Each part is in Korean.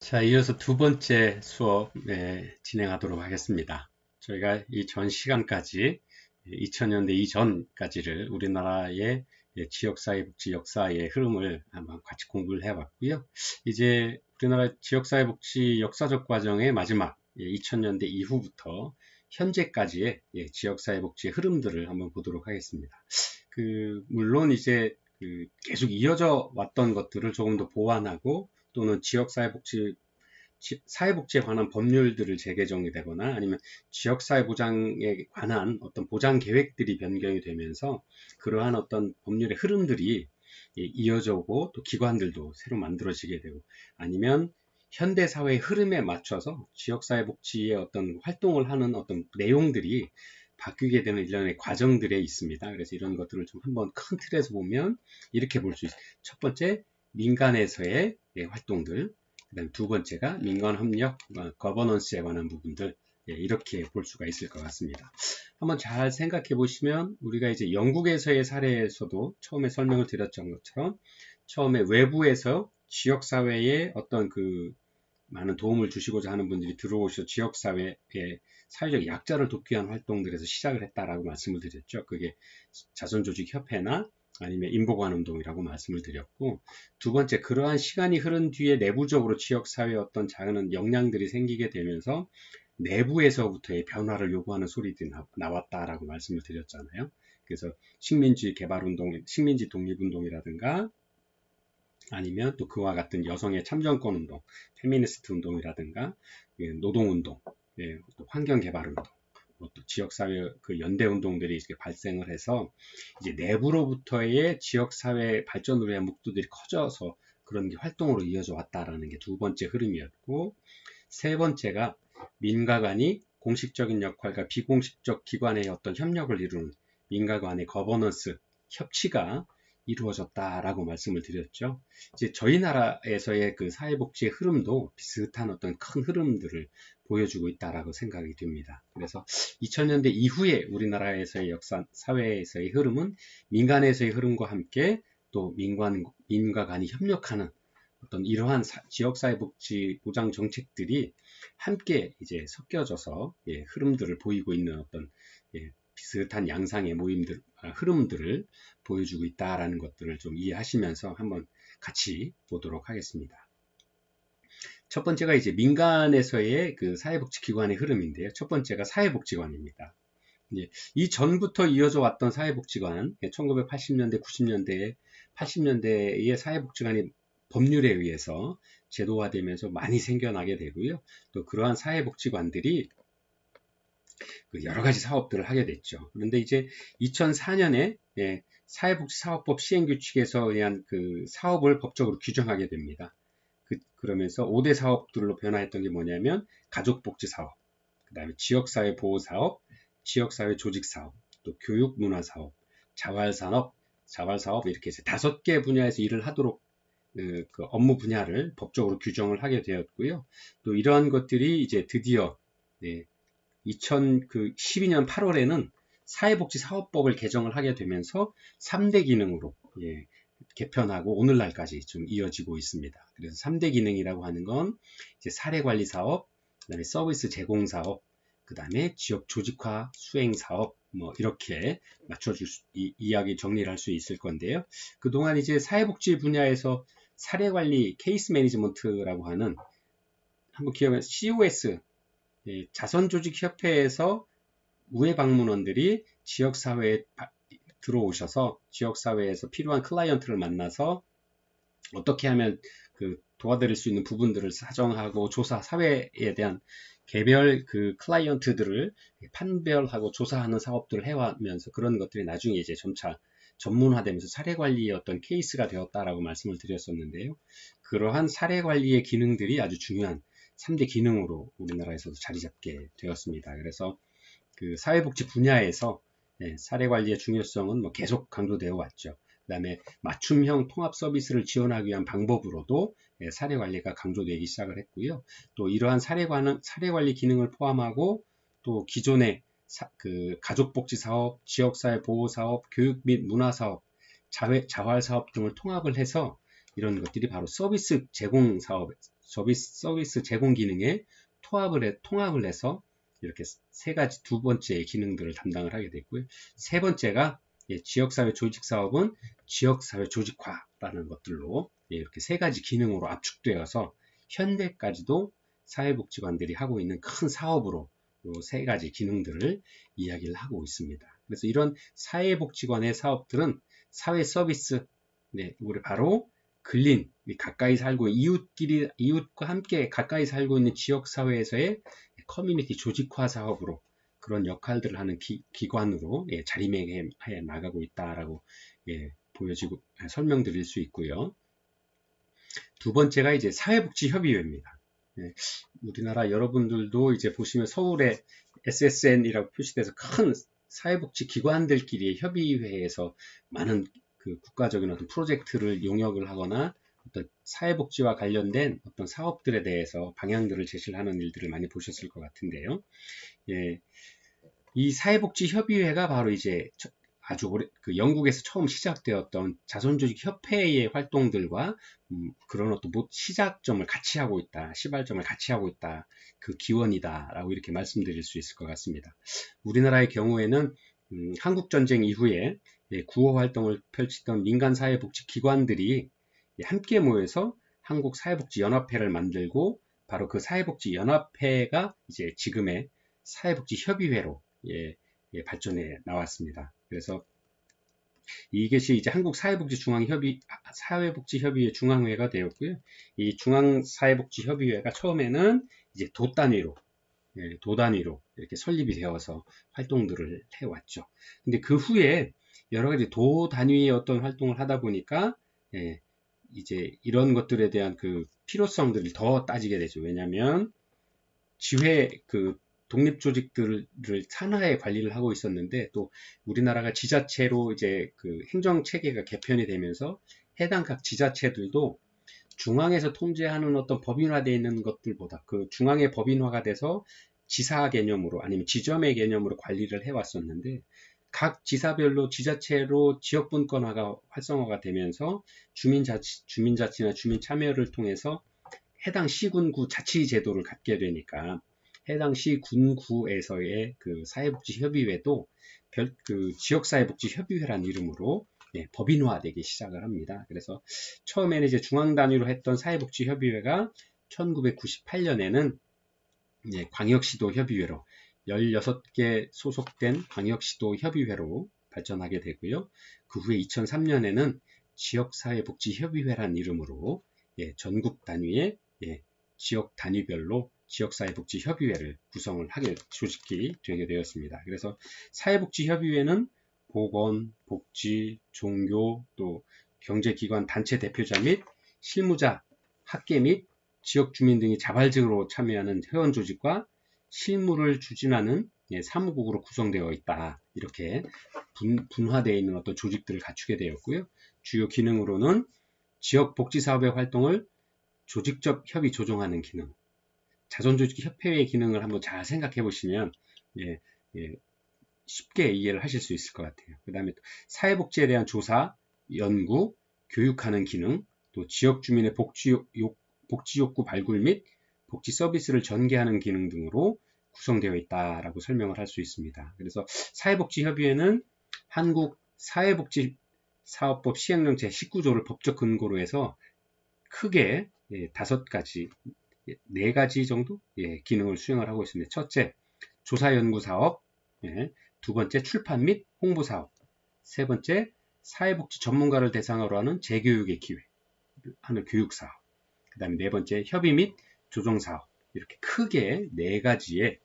자, 이어서 두 번째 수업 진행하도록 하겠습니다. 저희가 이 전 시간까지 2000년대 이전까지를 우리나라의 지역사회복지 역사의 흐름을 한번 같이 공부를 해봤고요. 이제 우리나라 지역사회복지 역사적 과정의 마지막 2000년대 이후부터 현재까지의 지역사회복지의 흐름들을 한번 보도록 하겠습니다. 물론 이제 계속 이어져 왔던 것들을 조금 더 보완하고 또는 사회복지에 관한 법률들을 재개정이 되거나 아니면 지역사회보장에 관한 어떤 보장 계획들이 변경이 되면서 그러한 어떤 법률의 흐름들이 이어져 오고 또 기관들도 새로 만들어지게 되고 아니면 현대사회의 흐름에 맞춰서 지역사회복지의 어떤 활동을 하는 어떤 내용들이 바뀌게 되는 일련의 과정들에 있습니다. 그래서 이런 것들을 좀 한번 큰 틀에서 보면 이렇게 볼 수 있어요. 첫 번째, 민간에서의 활동들, 그다음 두 번째가 민간 협력, 거버넌스에 관한 부분들, 이렇게 볼 수가 있을 것 같습니다. 한번 잘 생각해 보시면 우리가 이제 영국에서의 사례에서도 처음에 설명을 드렸던 것처럼 처음에 외부에서 지역사회에 어떤 많은 도움을 주시고자 하는 분들이 들어오셔서 지역사회의 사회적 약자를 돕기 위한 활동들에서 시작을 했다라고 말씀을 드렸죠. 그게 자선조직협회나 아니면 인보관운동이라고 말씀을 드렸고, 두 번째, 그러한 시간이 흐른 뒤에 내부적으로 지역사회의 어떤 작은 역량들이 생기게 되면서 내부에서부터의 변화를 요구하는 소리들이 나왔다라고 말씀을 드렸잖아요. 그래서 식민지 개발운동, 식민지 독립운동이라든가 아니면 또 그와 같은 여성의 참정권 운동, 페미니스트 운동이라든가 노동운동, 또 환경개발운동, 또 지역사회 연대 운동들이 이렇게 발생을 해서 이제 내부로부터의 지역사회 발전으로 위한 목표들이 커져서 그런 게 활동으로 이어져 왔다라는 게 두 번째 흐름이었고, 세 번째가 민가 간이 공식적인 역할과 비공식적 기관의 어떤 협력을 이루는 민가 간의 거버넌스, 협치가 이루어졌다라고 말씀을 드렸죠. 이제 저희 나라에서의 그 사회복지의 흐름도 비슷한 어떤 큰 흐름들을 보여주고 있다라고 생각이 됩니다. 그래서 2000년대 이후에 우리나라에서의 역사, 사회에서의 흐름은 민간에서의 흐름과 함께 또 민과 간이 협력하는 어떤 이러한 지역사회복지 보장 정책들이 함께 이제 섞여져서 흐름들을 보이고 있는 어떤 비슷한 양상의 흐름들을 보여주고 있다라는 것들을 좀 이해하시면서 한번 같이 보도록 하겠습니다. 첫 번째가 이제 민간에서의 그 사회복지기관의 흐름인데요. 첫 번째가 사회복지관입니다. 이 전부터 이어져 왔던 사회복지관, 1980년대, 90년대, 80년대의 사회복지관이 법률에 의해서 제도화되면서 많이 생겨나게 되고요. 또 그러한 사회복지관들이 여러 가지 사업들을 하게 됐죠. 그런데 이제 2004년에 사회복지사업법 시행규칙에서 의한 그 사업을 법적으로 규정하게 됩니다. 그러면서 5대 사업들로 변화했던 게 뭐냐면 가족복지사업, 그 다음에 지역사회보호사업, 지역사회 조직사업, 또 교육문화사업, 자활사업 이렇게 해서 5개 분야에서 일을 하도록 그 업무 분야를 법적으로 규정을 하게 되었고요. 또 이러한 것들이 이제 드디어 2012년 8월에는 사회복지사업법을 개정을 하게 되면서 3대 기능으로 개편하고 오늘날까지 좀 이어지고 있습니다. 그래서 3대 기능이라고 하는 건 이제 사례관리 사업, 그다음에 서비스 제공 사업, 그다음에 지역 조직화 수행 사업, 뭐 이렇게 이야기 정리를 할 수 있을 건데요. 그동안 이제 사회복지 분야에서 사례관리 케이스 매니지먼트라고 하는 한번 기억하면 COS 자선조직협회에서 우회 방문원들이 지역사회에 들어오셔서 지역사회에서 필요한 클라이언트를 만나서 어떻게 하면 도와드릴 수 있는 부분들을 사정하고 조사, 사회에 대한 개별 클라이언트들을 판별하고 조사하는 사업들을 해와면서 그런 것들이 나중에 이제 점차 전문화되면서 사례관리의 어떤 케이스가 되었다라고 말씀을 드렸었는데요. 그러한 사례관리의 기능들이 아주 중요한 3대 기능으로 우리나라에서도 자리 잡게 되었습니다. 그래서 그 사회복지 분야에서 사례관리의 중요성은 뭐 계속 강조되어 왔죠. 그 다음에 맞춤형 통합 서비스를 지원하기 위한 방법으로도 사례관리가 강조되기 시작을 했고요. 또 이러한 사례관리 기능을 포함하고 또 기존의 가족복지사업, 지역사회 보호사업, 교육 및 문화사업, 자활사업 등을 통합을 해서 이런 것들이 바로 서비스 제공 사업, 서비스 제공 기능에 통합을 해서 이렇게 세 가지 두 번째 기능들을 담당을 하게 됐고요. 세 번째가 지역사회 조직사업은 지역사회 조직화라는 것들로 이렇게 세 가지 기능으로 압축되어서 현대까지도 사회복지관들이 하고 있는 큰 사업으로 이 세 가지 기능들을 이야기를 하고 있습니다. 그래서 이런 사회복지관의 사업들은 사회 서비스, 우리 바로 근린, 가까이 살고 이웃과 함께 가까이 살고 있는 지역사회에서의 커뮤니티 조직화 사업으로 그런 역할들을 하는 기관으로 자리매김해 나가고 있다라고 설명드릴 수 있고요. 두 번째가 이제 사회복지협의회입니다. 우리나라 여러분들도 이제 보시면 서울에 SSN이라고 표시돼서 큰 사회복지 기관들끼리의 협의회에서 많은 그 국가적인 어떤 프로젝트를 용역을 하거나 어떤 사회복지와 관련된 어떤 사업들에 대해서 방향들을 제시를 하는 일들을 많이 보셨을 것 같은데요. 이 사회복지협의회가 바로 이제 아주 오래 영국에서 처음 시작되었던 자선조직협회의 활동들과 그런 어떤 시작점을 같이 하고 있다, 시발점을 같이 하고 있다, 그 기원이다라고 이렇게 말씀드릴 수 있을 것 같습니다. 우리나라의 경우에는 한국전쟁 이후에 구호 활동을 펼치던 민간사회복지기관들이 함께 모여서 한국사회복지연합회를 만들고 바로 그 사회복지연합회가 이제 지금의 사회복지협의회로 발전해 나왔습니다. 그래서 이것이 이제 사회복지협의회 중앙회가 되었고요. 이 중앙사회복지협의회가 처음에는 이제 도 단위로 이렇게 설립이 되어서 활동들을 해왔죠. 근데 그 후에 여러 가지 도 단위의 어떤 활동을 하다 보니까 이제 이런 것들에 대한 그 필요성들을 더 따지게 되죠. 왜냐하면 독립조직들을 산하에 관리를 하고 있었는데 또 우리나라가 지자체로 이제 그 행정체계가 개편이 되면서 해당 각 지자체들도 중앙에서 통제하는 어떤 법인화되어 있는 것들보다 그 중앙의 법인화가 돼서 지사 개념으로 아니면 지점의 개념으로 관리를 해왔었는데 각 지사별로 지자체로 지역분권화가 활성화가 되면서 주민자치나 주민참여를 통해서 해당 시군구 자치제도를 갖게 되니까 해당 시 군구에서의 그 사회복지협의회도 그 지역사회복지협의회라는 이름으로 법인화되기 시작을 합니다. 그래서 처음에는 이제 중앙 단위로 했던 사회복지협의회가 1998년에는 광역시도 협의회로 16개 소속된 광역시도 협의회로 발전하게 되고요. 그 후에 2003년에는 지역사회복지협의회라는 이름으로 전국 단위의 지역 단위별로 지역사회복지협의회를 구성을 하게 조직이 되게 되었습니다. 그래서 사회복지협의회는 보건, 복지, 종교, 또 경제기관 단체 대표자 및 실무자, 학계 및 지역 주민 등이 자발적으로 참여하는 회원 조직과 실무를 추진하는 사무국으로 구성되어 있다. 이렇게 분화되어 있는 어떤 조직들을 갖추게 되었고요. 주요 기능으로는 지역 복지사업의 활동을 조직적 협의 조정하는 기능, 자선조직협회의 기능을 한번 잘 생각해 보시면 쉽게 이해를 하실 수 있을 것 같아요. 그 다음에 사회복지에 대한 조사, 연구, 교육하는 기능, 또 지역 주민의 복지 욕구 발굴 및 복지 서비스를 전개하는 기능 등으로 구성되어 있다라고 설명을 할 수 있습니다. 그래서 사회복지협의회는 한국 사회복지사업법 시행령 제19조를 법적 근거로 해서 크게 5가지, 4가지 정도 기능을 수행을 하고 있습니다. 첫째, 조사연구사업, 두 번째, 출판 및 홍보사업, 세 번째, 사회복지 전문가를 대상으로 하는 재교육의 기회, 하는 교육사업, 그 다음에 네 번째, 협의 및 조정사업, 이렇게 크게 4가지의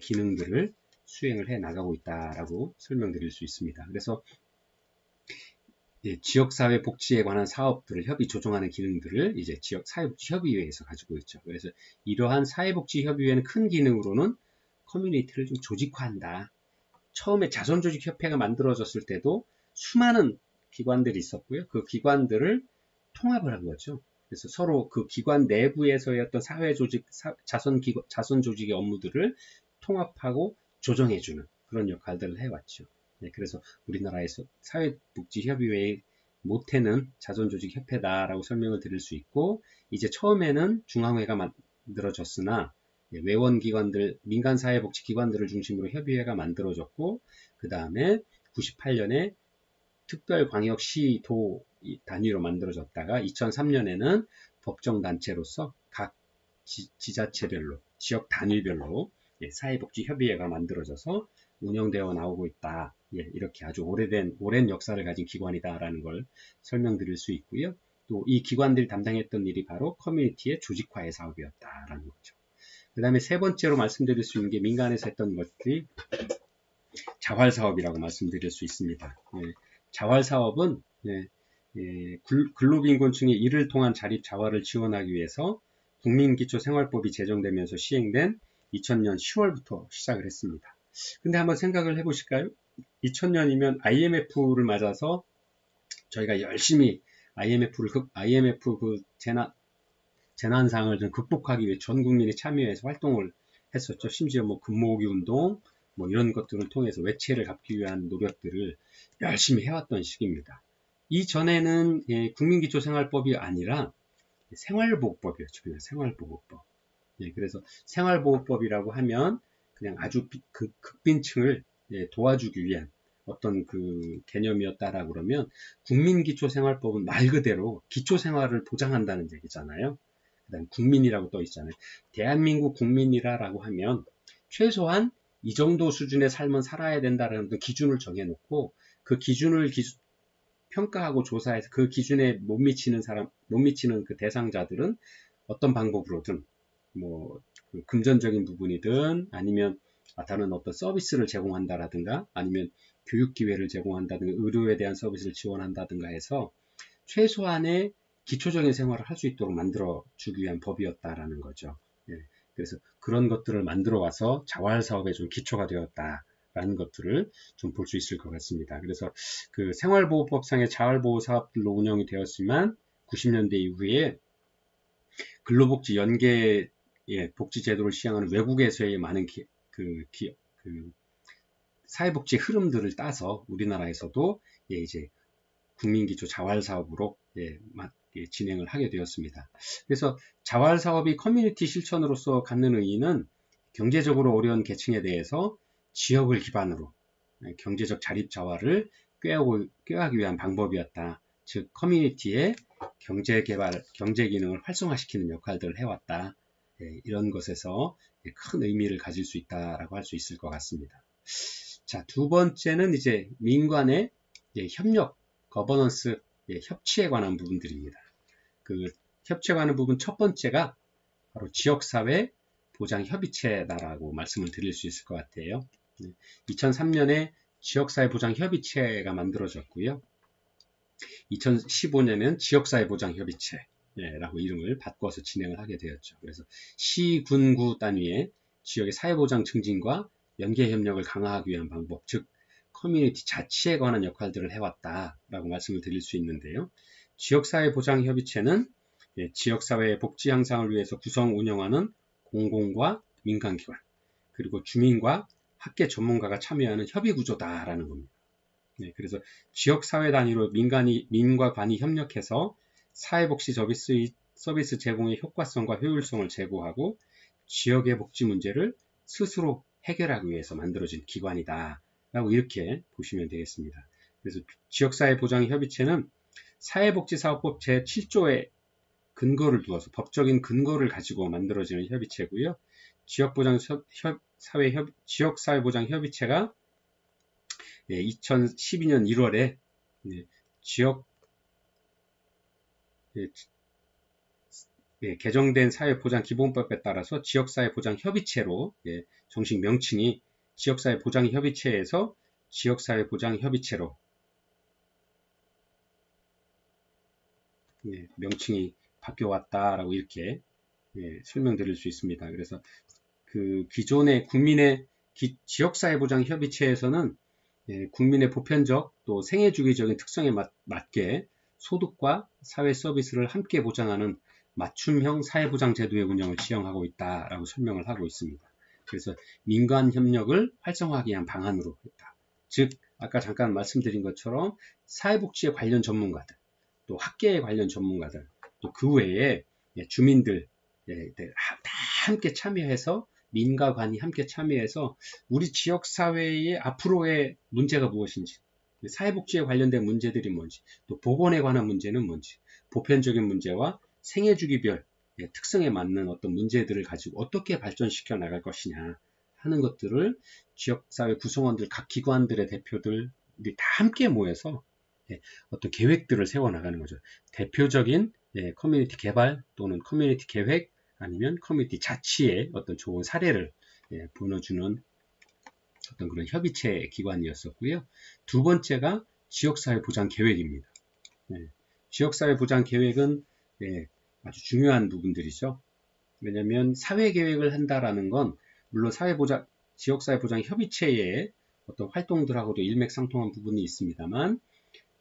기능들을 수행을 해 나가고 있다라고 설명드릴 수 있습니다. 그래서 지역사회 복지에 관한 사업들을 협의 조정하는 기능들을 이제 지역 사회복지협의회에서 가지고 있죠. 그래서 이러한 사회복지협의회는 큰 기능으로는 커뮤니티를 좀 조직화한다. 처음에 자선조직협회가 만들어졌을 때도 수많은 기관들이 있었고요. 그 기관들을 통합을 한 거죠. 그래서 서로 그 기관 내부에서의 어떤 사회조직, 자선조직의 업무들을 통합하고 조정해주는 그런 역할들을 해왔죠. 그래서 우리나라에서 사회복지협의회의 모태는 자선조직협회다라고 설명을 드릴 수 있고, 이제 처음에는 중앙회가 만들어졌으나 외원기관들, 민간사회복지기관들을 중심으로 협의회가 만들어졌고, 그 다음에 98년에 특별광역시도 단위로 만들어졌다가 2003년에는 법정단체로서 각 지자체별로, 지역 단위별로 사회복지협의회가 만들어져서 운영되어 나오고 있다. 이렇게 아주 오랜 역사를 가진 기관이다라는 걸 설명드릴 수 있고요. 또 이 기관들이 담당했던 일이 바로 커뮤니티의 조직화의 사업이었다라는 거죠. 그 다음에 세 번째로 말씀드릴 수 있는 게 민간에서 했던 것들이 자활사업이라고 말씀드릴 수 있습니다. 자활사업은 근로빈곤층의 일을 통한 자립 자활을 지원하기 위해서 국민기초생활법이 제정되면서 시행된 2000년 10월부터 시작을 했습니다. 근데 한번 생각을 해보실까요? 2000년이면 IMF를 맞아서 저희가 열심히 IMF 그 재난상을 좀 극복하기 위해 전 국민이 참여해서 활동을 했었죠. 심지어 뭐 금모으기 운동, 뭐 이런 것들을 통해서 외채를 갚기 위한 노력들을 열심히 해왔던 시기입니다. 이전에는 국민기초생활법이 아니라 생활보호법이었죠. 그냥 생활보호법. 그래서 생활보호법이라고 하면 그냥 아주 극빈층을 도와주기 위한 어떤 그 개념이었다라고 그러면, 국민기초생활법은 말 그대로 기초생활을 보장한다는 얘기잖아요. 그다음 국민이라고 떠 있잖아요. 대한민국 국민이라고 하면 최소한 이 정도 수준의 삶은 살아야 된다는 기준을 정해놓고, 그 기준을 평가하고 조사해서 그 기준에 못 미치는 그 대상자들은 어떤 방법으로든 그 금전적인 부분이든 아니면 다른 어떤 서비스를 제공한다라든가 아니면 교육 기회를 제공한다든가 의료에 대한 서비스를 지원한다든가 해서 최소한의 기초적인 생활을 할 수 있도록 만들어 주기 위한 법이었다라는 거죠. 그래서 그런 것들을 만들어 와서 자활사업의 좀 기초가 되었다라는 것들을 좀 볼 수 있을 것 같습니다. 그래서 그 생활보호법상의 자활보호 사업들로 운영이 되었지만 90년대 이후에 근로복지 연계 복지제도를 시행하는 외국에서의 많은 사회복지 흐름들을 따서 우리나라에서도 이제 국민기초 자활사업으로 진행을 하게 되었습니다. 그래서 자활사업이 커뮤니티 실천으로서 갖는 의의는 경제적으로 어려운 계층에 대해서 지역을 기반으로 경제적 자립자활을 꾀하기 위한 방법이었다. 즉 커뮤니티의 경제개발, 경제기능을 활성화시키는 역할들을 해왔다. 이런 것에서 큰 의미를 가질 수 있다라고 할 수 있을 것 같습니다. 자, 두 번째는 이제 민간의 협력, 거버넌스, 협치에 관한 부분들입니다. 그 협치에 관한 부분 첫 번째가 바로 지역사회 보장협의체다라고 말씀을 드릴 수 있을 것 같아요. 2003년에 지역사회 보장협의체가 만들어졌고요. 2015년에는 지역사회 보장협의체라고 이름을 바꿔서 진행을 하게 되었죠. 그래서 시, 군, 구 단위의 지역의 사회보장 증진과 연계협력을 강화하기 위한 방법, 즉 커뮤니티 자치에 관한 역할들을 해왔다라고 말씀을 드릴 수 있는데요. 지역사회보장협의체는 지역사회의 복지 향상을 위해서 구성 운영하는 공공과 민간기관, 그리고 주민과 학계 전문가가 참여하는 협의구조다라는 겁니다. 그래서 지역사회 단위로 민과 관이 협력해서 사회복지 서비스 제공의 효과성과 효율성을 제고하고 지역의 복지 문제를 스스로 해결하기 위해서 만들어진 기관이다 라고 이렇게 보시면 되겠습니다. 그래서 지역사회보장협의체는 사회복지사업법 제7조의 근거를 두어서 법적인 근거를 가지고 만들어지는 협의체고요. 지역사회보장협의체가 2012년 1월에 개정된 사회보장기본법에 따라서 지역사회보장협의체로 정식 명칭이 지역사회보장협의체에서 지역사회보장협의체로 명칭이 바뀌어왔다라고 이렇게 설명드릴 수 있습니다. 그래서 그 기존의 국민의 지역사회보장협의체에서는 국민의 보편적 또 생애주기적인 특성에 맞게 소득과 사회 서비스를 함께 보장하는 맞춤형 사회보장 제도의 운영을 지향하고 있다라고 설명을 하고 있습니다. 그래서 민간 협력을 활성화하기 위한 방안으로 했다. 즉 아까 잠깐 말씀드린 것처럼 사회복지에 관련 전문가들, 또 학계에 관련 전문가들, 또 그 외에 주민들 다 함께 참여해서 민과 관이 함께 참여해서 우리 지역사회의 앞으로의 문제가 무엇인지, 사회복지에 관련된 문제들이 뭔지, 또 보건에 관한 문제는 뭔지, 보편적인 문제와 생애주기별 특성에 맞는 어떤 문제들을 가지고 어떻게 발전시켜 나갈 것이냐 하는 것들을 지역사회 구성원들, 각 기관들의 대표들이 다 함께 모여서 어떤 계획들을 세워나가는 거죠. 대표적인 커뮤니티 개발 또는 커뮤니티 계획 아니면 커뮤니티 자치의 어떤 좋은 사례를 보여주는 어떤 그런 협의체 기관이었었고요. 두 번째가 지역사회 보장 계획입니다. 지역사회 보장 계획은 아주 중요한 부분들이죠. 왜냐하면 사회 계획을 한다라는 건 물론 지역사회 보장 협의체의 어떤 활동들하고도 일맥상통한 부분이 있습니다만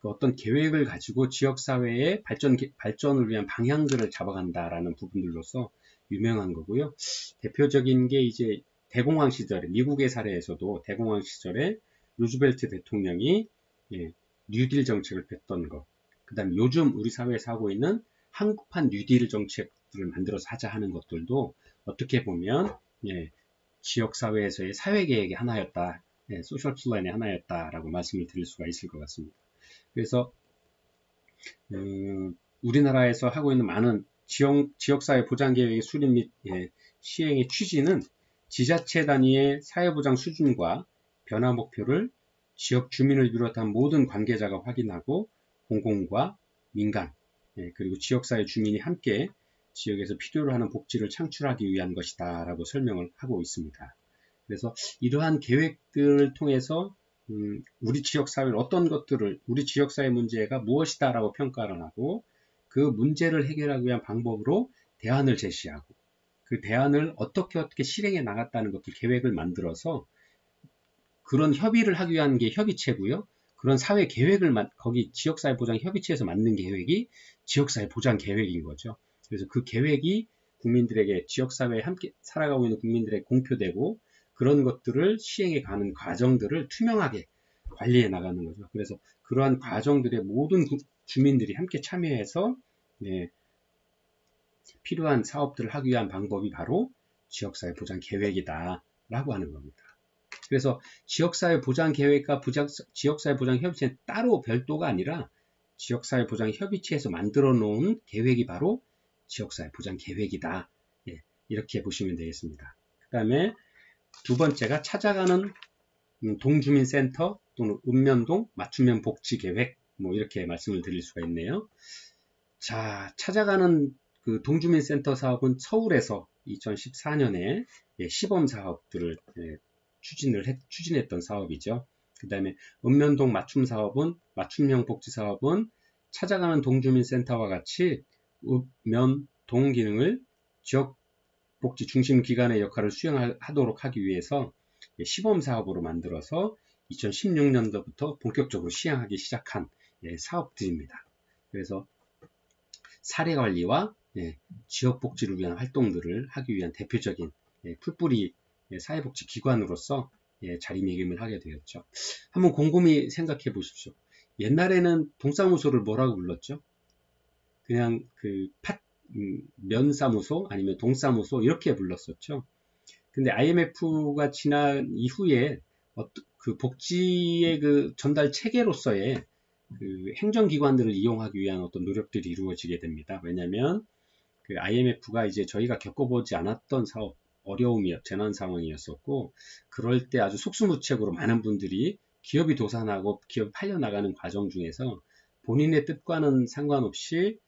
그 어떤 계획을 가지고 지역사회의 발전을 위한 방향들을 잡아간다라는 부분들로서 유명한 거고요. 대표적인 게 이제 대공황 시절에 미국의 사례에서도 대공황 시절에 루즈벨트 대통령이 뉴딜 정책을 폈던 것, 그 다음에 요즘 우리 사회에서 하고 있는 한국판 뉴딜 정책들을 만들어서 하자 하는 것들도 어떻게 보면 지역사회에서의 사회계획의 하나였다, 소셜 플랜의 하나였다라고 말씀을 드릴 수가 있을 것 같습니다. 그래서 우리나라에서 하고 있는 많은 지역사회 보장계획의 수립 및 시행의 취지는 지자체 단위의 사회보장 수준과 변화 목표를 지역 주민을 비롯한 모든 관계자가 확인하고 공공과 민간 그리고 지역사회 주민이 함께 지역에서 필요로 하는 복지를 창출하기 위한 것이다 라고 설명을 하고 있습니다. 그래서 이러한 계획들을 통해서 우리 지역사회는 어떤 것들을 우리 지역사회 문제가 무엇이다 라고 평가를 하고 그 문제를 해결하기 위한 방법으로 대안을 제시하고 그 대안을 어떻게 실행해 나갔다는 것들 계획을 만들어서 그런 협의를 하기 위한 게 협의체고요. 그런 사회 계획을 거기 지역사회 보장 협의체에서 만든 계획이 지역사회 보장 계획인 거죠. 그래서 그 계획이 국민들에게 지역사회에 함께 살아가고 있는 국민들에게 공표되고 그런 것들을 시행해 가는 과정들을 투명하게 관리해 나가는 거죠. 그래서 그러한 과정들의 모든 주민들이 함께 참여해서 필요한 사업들을 하기 위한 방법이 바로 지역사회 보장 계획이다 라고 하는 겁니다. 그래서 지역사회 보장 계획과 지역사회 보장 협의체는 따로 별도가 아니라 지역사회 보장 협의체에서 만들어 놓은 계획이 바로 지역사회 보장 계획이다. 이렇게 보시면 되겠습니다. 그 다음에 두 번째가 찾아가는 동주민센터 또는 읍면동 맞춤형 복지계획 이렇게 말씀을 드릴 수가 있네요. 자, 찾아가는 그 동주민센터 사업은 서울에서 2014년에 시범 사업들을 추진했던 사업이죠. 그 다음에 읍면동 맞춤형 복지 사업은 찾아가는 동주민센터와 같이 읍면동 기능을 지역 복지 중심 기관의 역할을 수행하도록 하기 위해서 시범 사업으로 만들어서 2016년도부터 본격적으로 시행하기 시작한 사업들입니다. 그래서 사례 관리와 지역 복지를 위한 활동들을 하기 위한 대표적인 풀뿌리 사회복지 기관으로서 자리매김을 하게 되었죠. 한번 곰곰이 생각해 보십시오. 옛날에는 동사무소를 뭐라고 불렀죠? 그냥 면사무소 아니면 동사무소 이렇게 불렀었죠. 근데 IMF가 지난 이후에 그 복지의 그 전달 체계로서의 그 행정기관들을 이용하기 위한 어떤 노력들이 이루어지게 됩니다. 왜냐하면 그 IMF가 이제 저희가 겪어보지 않았던 재난 상황이었었고, 그럴 때 아주 속수무책으로 많은 분들이 기업이 도산하고 기업이 팔려나가는 과정 중에서 본인의 뜻과는 상관없이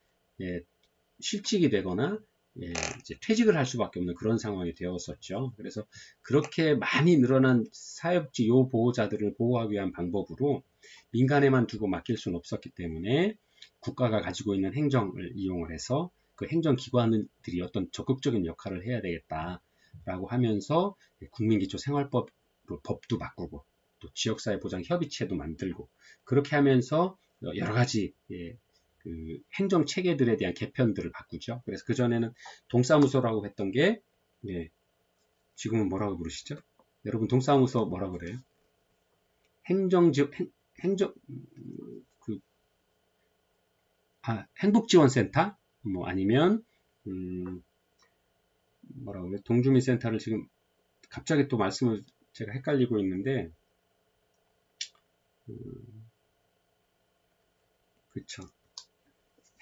실직이 되거나 이제 퇴직을 할 수밖에 없는 그런 상황이 되었었죠. 그래서 그렇게 많이 늘어난 사회복지 요보호자들을 보호하기 위한 방법으로 민간에만 두고 맡길 수는 없었기 때문에 국가가 가지고 있는 행정을 이용을 해서 그 행정기관들이 어떤 적극적인 역할을 해야 되겠다라고 하면서 국민기초생활법으로 법도 바꾸고 또 지역사회보장협의체도 만들고 그렇게 하면서 여러 가지 그 행정 체계들에 대한 개편들을 바꾸죠. 그래서 그전에는 동사무소라고 했던 게 지금은 뭐라고 부르시죠? 여러분 동사무소 뭐라고 그래요? 그 행복지원센터 뭐 아니면 뭐라고 그래 동주민센터를 지금 갑자기 또 말씀을 제가 헷갈리고 있는데 그쵸.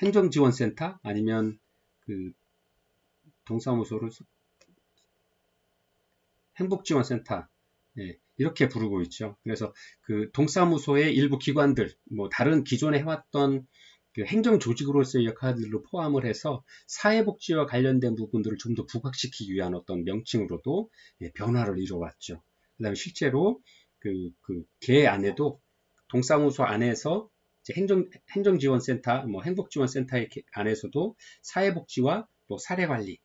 행정지원센터 아니면 그 동사무소를 행복지원센터 이렇게 부르고 있죠. 그래서 그 동사무소의 일부 기관들 뭐 다른 기존에 해왔던 그 행정조직으로서의 역할들로 포함을 해서 사회복지와 관련된 부분들을 좀 더 부각시키기 위한 어떤 명칭으로도 변화를 이뤄왔죠. 그 다음에 실제로 개 안에도 동사무소 안에서 행정지원센터, 뭐 행복지원센터 안에서도 사회복지와 또 사례관리를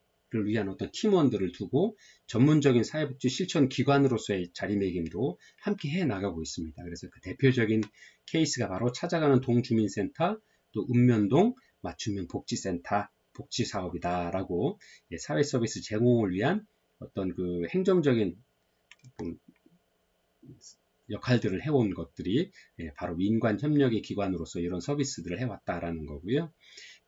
위한 어떤 팀원들을 두고 전문적인 사회복지 실천 기관으로서의 자리매김도 함께 해 나가고 있습니다. 그래서 그 대표적인 케이스가 바로 찾아가는 동주민센터, 또 읍면동 맞춤형 복지센터, 복지사업이다라고 사회 서비스 제공을 위한 어떤 그 행정적인 역할들을 해온 것들이 바로 민관 협력의 기관으로서 이런 서비스들을 해왔다라는 거고요.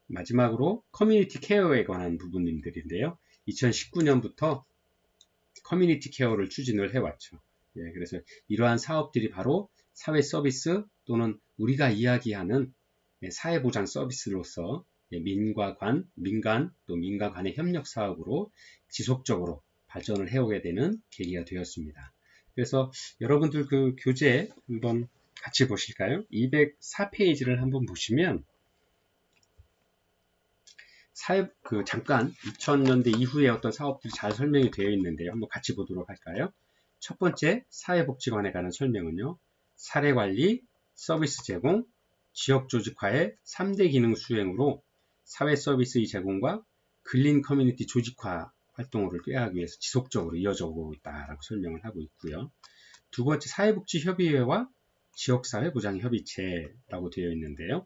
마지막으로 커뮤니티 케어에 관한 부분들인데요. 2019년부터 커뮤니티 케어를 추진을 해왔죠. 그래서 이러한 사업들이 바로 사회 서비스 또는 우리가 이야기하는 사회보장 서비스로서 민간 또 민간 간의 협력 사업으로 지속적으로 발전을 해오게 되는 계기가 되었습니다. 그래서 여러분들 그 교재 한번 같이 보실까요? 204페이지를 한번 보시면 잠깐 2000년대 이후에 어떤 사업들이 잘 설명이 되어 있는데요. 한번 같이 보도록 할까요? 첫 번째 사회복지관에 관한 설명은요. 사례관리, 서비스 제공, 지역조직화의 3대 기능 수행으로 사회 서비스의 제공과 근린 커뮤니티 조직화 활동을 꾀하기 위해서 지속적으로 이어져 오고 있다라고 설명을 하고 있고요. 두 번째 사회복지협의회와 지역사회보장협의체라고 되어 있는데요.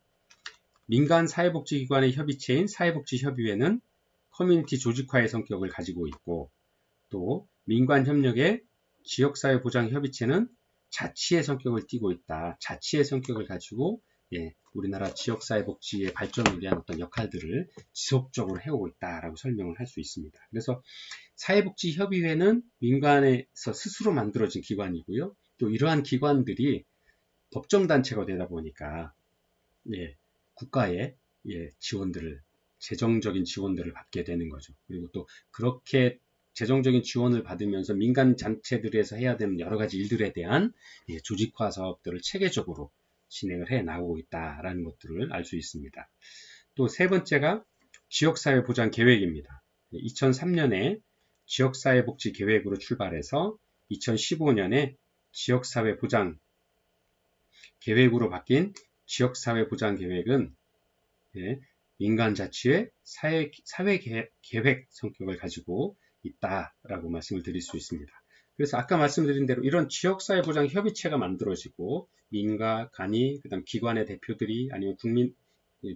민간 사회복지기관의 협의체인 사회복지협의회는 커뮤니티 조직화의 성격을 가지고 있고 또 민관협력의 지역사회보장협의체는 자치의 성격을 띠고 있다. 자치의 성격을 가지고 우리나라 지역사회복지의 발전을 위한 어떤 역할들을 지속적으로 해오고 있다라고 설명을 할 수 있습니다. 그래서 사회복지협의회는 민간에서 스스로 만들어진 기관이고요. 또 이러한 기관들이 법정단체가 되다 보니까 국가의 지원들을 재정적인 지원들을 받게 되는 거죠. 그리고 또 그렇게 재정적인 지원을 받으면서 민간 단체들에서 해야 되는 여러 가지 일들에 대한 조직화 사업들을 체계적으로 진행을 해 나오고 있다라는 것들을 알 수 있습니다. 또 세 번째가 지역사회보장 계획입니다. 2003년에 지역사회복지 계획으로 출발해서 2015년에 지역사회보장 계획으로 바뀐 지역사회보장 계획은 민간자치의 사회계획 성격을 가지고 있다라고 말씀을 드릴 수 있습니다. 그래서 아까 말씀드린 대로 이런 지역사회보장 협의체가 만들어지고 민가, 간이, 그다음 기관의 대표들이 아니면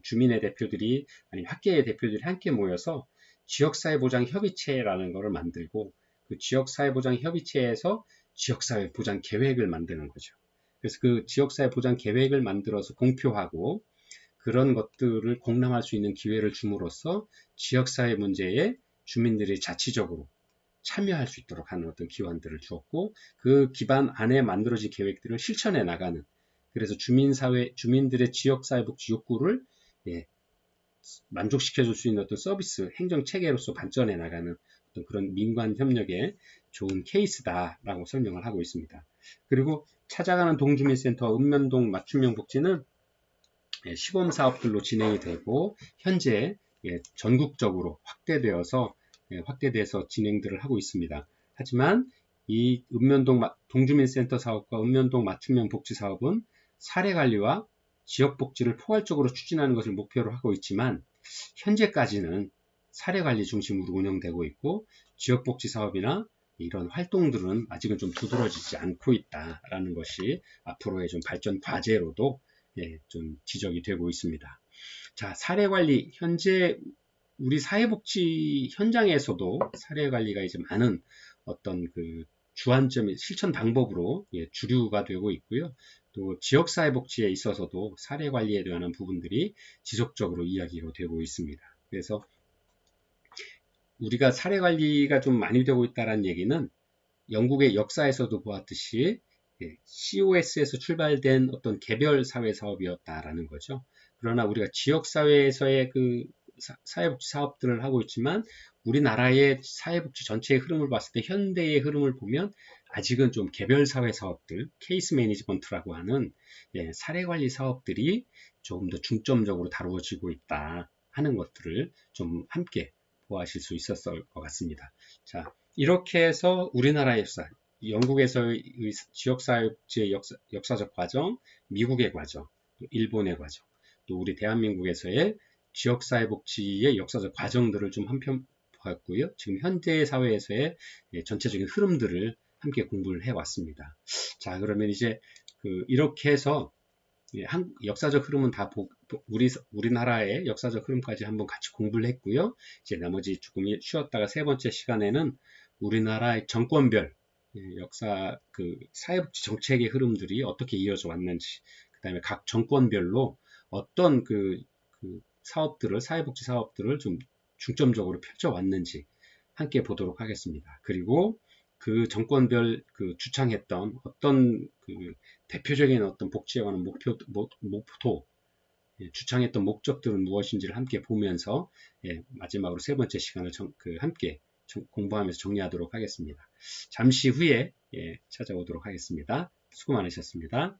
주민의 대표들이 아니면 학계의 대표들이 함께 모여서 지역사회보장 협의체라는 것을 만들고 그 지역사회보장 협의체에서 지역사회보장 계획을 만드는 거죠. 그래서 그 지역사회보장 계획을 만들어서 공표하고 그런 것들을 공람할 수 있는 기회를 줌으로써 지역사회 문제에 주민들이 자치적으로 참여할 수 있도록 하는 어떤 기관들을 주었고 그 기반 안에 만들어진 계획들을 실천해 나가는 그래서 주민들의 지역사회복지 욕구를 만족시켜줄 수 있는 어떤 서비스 행정체계로서 발전해 나가는 어떤 그런 민관협력의 좋은 케이스다라고 설명을 하고 있습니다. 그리고 찾아가는 동주민센터 읍면동 맞춤형 복지는 시범사업들로 진행이 되고 현재 전국적으로 확대돼서 진행들을 하고 있습니다. 하지만 이 읍면동 동주민센터 사업과 읍면동 맞춤형 복지 사업은 사례관리와 지역복지를 포괄적으로 추진하는 것을 목표로 하고 있지만 현재까지는 사례관리 중심으로 운영되고 있고 지역복지 사업이나 이런 활동들은 아직은 좀 두드러지지 않고 있다라는 것이 앞으로의 좀 발전 과제로도 좀 지적이 되고 있습니다. 자, 사례관리 현재 우리 사회복지 현장에서도 사례관리가 이제 많은 어떤 그 주안점이 실천 방법으로 주류가 되고 있고요. 또 지역사회복지에 있어서도 사례관리에 대한 부분들이 지속적으로 이야기가 되고 있습니다. 그래서 우리가 사례관리가 좀 많이 되고 있다는 얘기는 영국의 역사에서도 보았듯이 COS에서 출발된 어떤 개별 사회 사업이었다라는 거죠. 그러나 우리가 지역사회에서의 그 사회복지 사업들을 하고 있지만 우리나라의 사회복지 전체의 흐름을 봤을 때 현대의 흐름을 보면 아직은 좀 개별 사회 사업들, 케이스 매니지먼트라고 하는 사례관리 사업들이 조금 더 중점적으로 다루어지고 있다 하는 것들을 좀 함께 보아하실 수 있었을 것 같습니다. 자, 이렇게 해서 우리나라의 역사, 영국에서의 지역사회복지의 역사적 과정, 미국의 과정, 또 일본의 과정, 또 우리 대한민국에서의 지역사회복지의 역사적 과정들을 좀 한편 보았고요. 지금 현재 사회에서의 전체적인 흐름들을 함께 공부를 해왔습니다. 자, 그러면 이제 이렇게 해서 역사적 흐름은 다 우리나라의 역사적 흐름까지 한번 같이 공부를 했고요. 이제 나머지 조금 쉬었다가 세 번째 시간에는 우리나라의 정권별 역사 사회복지 정책의 흐름들이 어떻게 이어져 왔는지, 그 다음에 각 정권별로 어떤 사업들을 사회복지 사업들을 좀 중점적으로 펼쳐왔는지 함께 보도록 하겠습니다. 그리고 그 정권별 주창했던 어떤 대표적인 어떤 복지에 관한 목표, 주창했던 목적들은 무엇인지를 함께 보면서 마지막으로 세 번째 시간을 함께 공부하면서 정리하도록 하겠습니다. 잠시 후에 찾아오도록 하겠습니다. 수고 많으셨습니다.